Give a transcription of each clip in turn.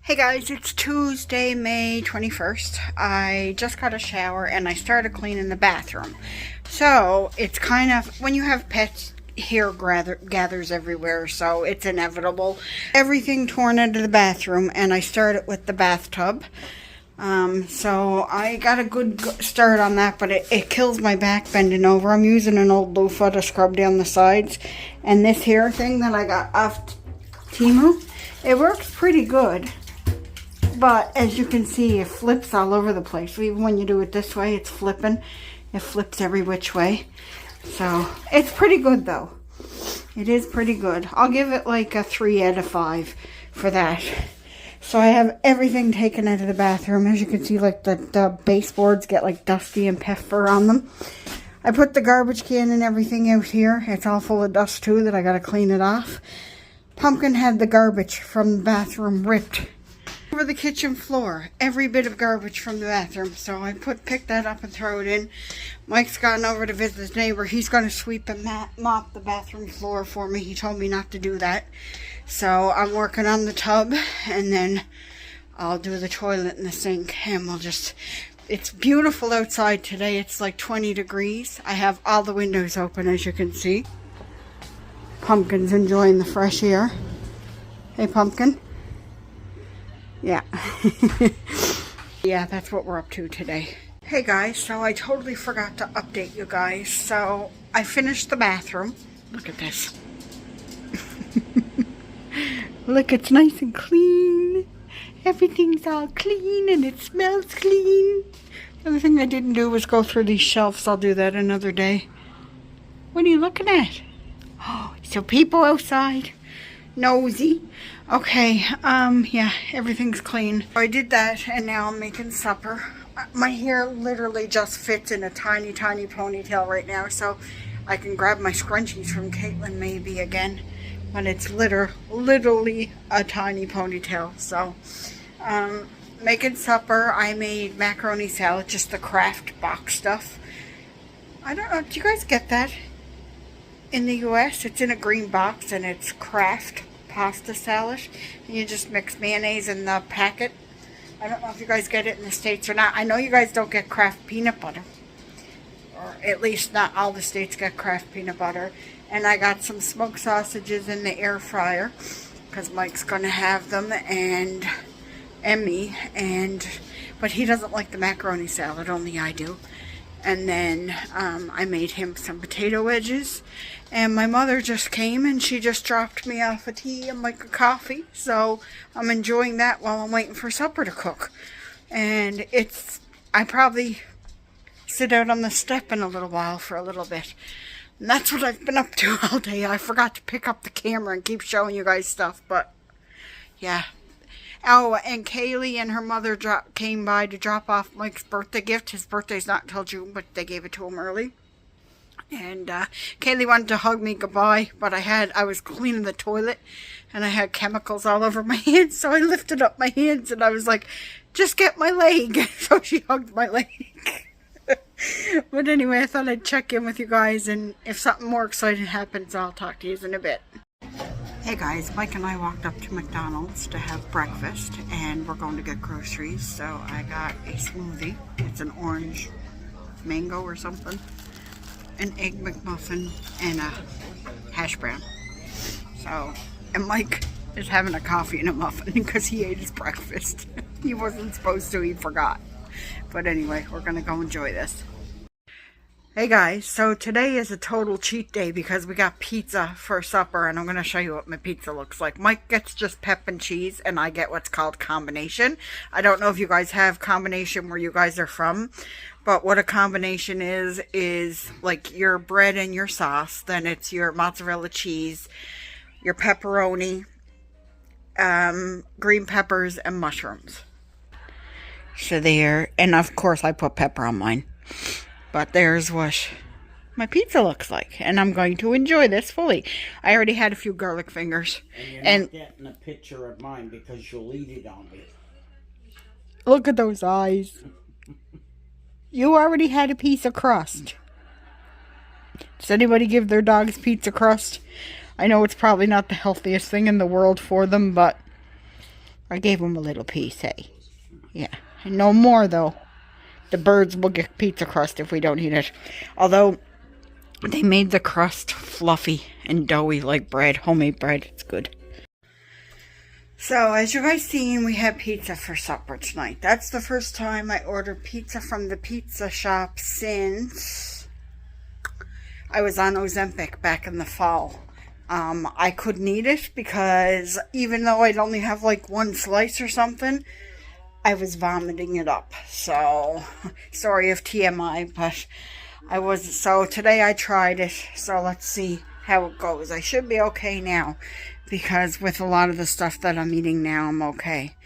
Hey guys, it's Tuesday, May 21st. I just got a shower and I started cleaning the bathroom. So it's kind of, when you have pets, hair gathers everywhere, so it's inevitable. Everything torn into the bathroom, and I started with the bathtub. So I got a good start on that, but it kills my back bending over. I'm using an old loofah to scrub down the sides. And this hair thing that I got off Temu, it works pretty good. But as you can see, it flips all over the place. Even when you do it this way, it's flipping. It flips every which way. So it's pretty good though. It is pretty good. I'll give it like a 3 out of 5 for that. So I have everything taken out of the bathroom. As you can see, like the baseboards get like dusty and pepper on them. I put the garbage can and everything out here. It's all full of dust too that I gotta clean it off. Pumpkin had the garbage from the bathroom ripped over the kitchen floor, every bit of garbage from the bathroom. So I picked that up and throw it in. Mike's gone over to visit his neighbor. He's going to sweep and mop the bathroom floor for me. He told me not to do that. So I'm working on the tub, and then I'll do the toilet and the sink, and we'll just... It's beautiful outside today. It's like 20 degrees. I have all the windows open, as you can see. Pumpkin's enjoying the fresh air. Hey, Pumpkin. Yeah. Yeah, that's what we're up to today. Hey guys, so I totally forgot to update you guys. So I finished the bathroom. Look at this. Look, it's nice and clean. Everything's all clean and it smells clean. The other thing I didn't do was go through these shelves. I'll do that another day. What are you looking at? Oh, so people outside. Nosy. Okay, yeah, everything's clean. I did that, and now I'm making supper. My hair literally just fits in a tiny, tiny ponytail right now, so I can grab my scrunchies from Caitlin maybe again, but it's literally a tiny ponytail. So, making supper. I made macaroni salad, just the Kraft box stuff. I don't know, do you guys get that? In the US, it's in a green box, and it's Kraft pasta salad, and you just mix mayonnaise in the packet. I don't know if you guys get it in the States or not. I know you guys don't get Kraft peanut butter, or at least not all the states get Kraft peanut butter. And I got some smoked sausages in the air fryer because Mike's gonna have them, and me, but he doesn't like the macaroni salad, only I do. And then I made him some potato wedges. And my mother just came and she just dropped me off a tea and like a coffee. So I'm enjoying that while I'm waiting for supper to cook. And I probably sit out on the step in a little while for a little bit. And that's what I've been up to all day. I forgot to pick up the camera and keep showing you guys stuff. But yeah. Oh, and Kaylee and her mother came by to drop off Mike's birthday gift. His birthday's not until June, but they gave it to him early. And Kaylee wanted to hug me goodbye, but I was cleaning the toilet, and I had chemicals all over my hands, so I lifted up my hands, and I was like, just get my leg. So she hugged my leg. But anyway, I thought I'd check in with you guys, and if something more exciting happens, I'll talk to you in a bit. Hey guys, Mike and I walked up to McDonald's to have breakfast, and we're going to get groceries. So I got a smoothie. It's an orange mango or something, an egg McMuffin, and a hash brown. So, and Mike is having a coffee and a muffin because he ate his breakfast. He wasn't supposed to, he forgot. But anyway, we're gonna go enjoy this. Hey guys, so today is a total cheat day because we got pizza for supper, and I'm going to show you what my pizza looks like. Mike gets just pep and cheese, and I get what's called combination. I don't know if you guys have combination where you guys are from, but what a combination is like your bread and your sauce, then it's your mozzarella cheese, your pepperoni, green peppers, and mushrooms. So there, and of course I put pepper on mine. But there's what my pizza looks like. And I'm going to enjoy this fully. I already had a few garlic fingers. And you're not getting a picture of mine because you'll eat it on me. Look at those eyes. You already had a piece of crust. Does anybody give their dogs pizza crust? I know it's probably not the healthiest thing in the world for them, but I gave them a little piece, hey? Yeah. And no more, though. The birds will get pizza crust if we don't eat it. Although, they made the crust fluffy and doughy like bread. Homemade bread. It's good. So, as you guys seen, we had pizza for supper tonight. That's the first time I ordered pizza from the pizza shop since I was on Ozempic back in the fall. I couldn't eat it because even though I'd only have like one slice or something, I was vomiting it up. So, sorry if TMI, but I wasn't. So, today I tried it. So, let's see how it goes. I should be okay now because with a lot of the stuff that I'm eating now, I'm okay.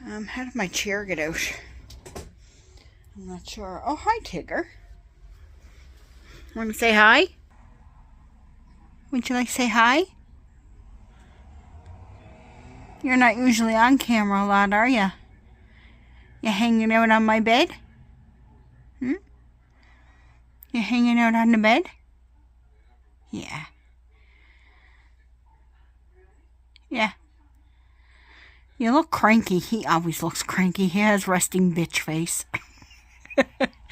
How did my chair get out? I'm not sure. Oh, hi, Tigger. Want to say hi? Would you like to say hi? You're not usually on camera a lot, are you? You hanging out on my bed? You hanging out on the bed? Yeah. Yeah. You look cranky. He always looks cranky. He has resting bitch face.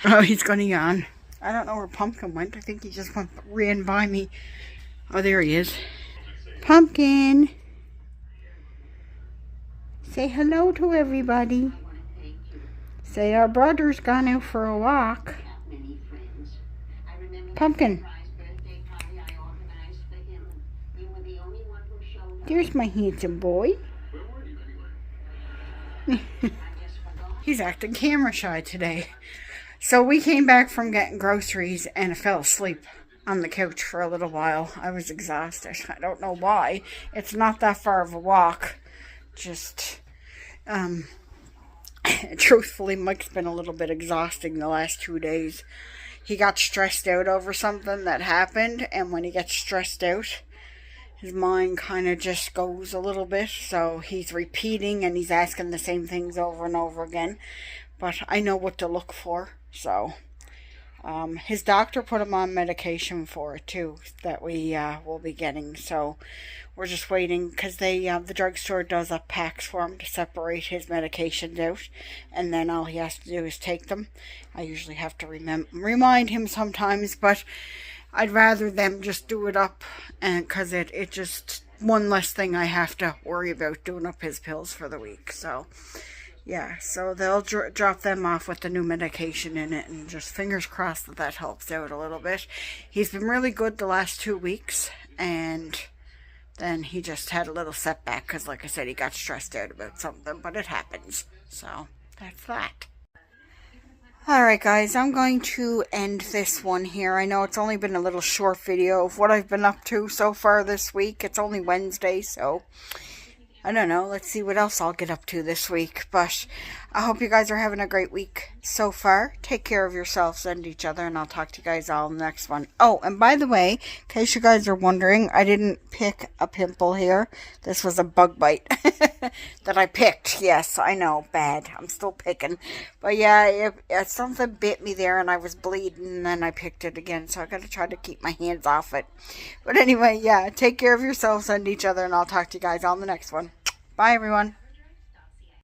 Oh, he's going to yawn. I don't know where Pumpkin went. I think he just ran by me. Oh, there he is. Pumpkin. Say hello to everybody. Say our brother's gone out for a walk. Pumpkin. There's my handsome boy. He's acting camera shy today. So we came back from getting groceries and I fell asleep on the couch for a little while. I was exhausted. I don't know why. It's not that far of a walk. Just, truthfully, Mike's been a little bit exhausting the last 2 days. He got stressed out over something that happened, and when he gets stressed out, his mind kind of just goes a little bit, so he's repeating and he's asking the same things over and over again. But I know what to look for, so his doctor put him on medication for it too, that we will be getting. So we're just waiting because the drugstore does up packs for him to separate his medications out, and then all he has to do is take them. I usually have to remind him sometimes, but I'd rather them just do it up, and because it just one less thing I have to worry about doing up his pills for the week. So yeah, so they'll drop them off with the new medication in it, and just fingers crossed that that helps out a little bit. He's been really good the last 2 weeks, and then he just had a little setback because, like I said, he got stressed out about something, but it happens. So that's that. Alright guys, I'm going to end this one here. I know it's only been a little short video of what I've been up to so far this week. It's only Wednesday, so I don't know. Let's see what else I'll get up to this week. But I hope you guys are having a great week so far. Take care of yourselves and each other, and I'll talk to you guys all in the next one. Oh, and by the way, in case you guys are wondering, I didn't pick a pimple here. This was a bug bite that I picked. Yes, I know, bad. I'm still picking. But yeah, something bit me there and I was bleeding, and then I picked it again. So I got to try to keep my hands off it. But anyway, yeah, take care of yourselves and each other, and I'll talk to you guys all in the next one. Bye, everyone.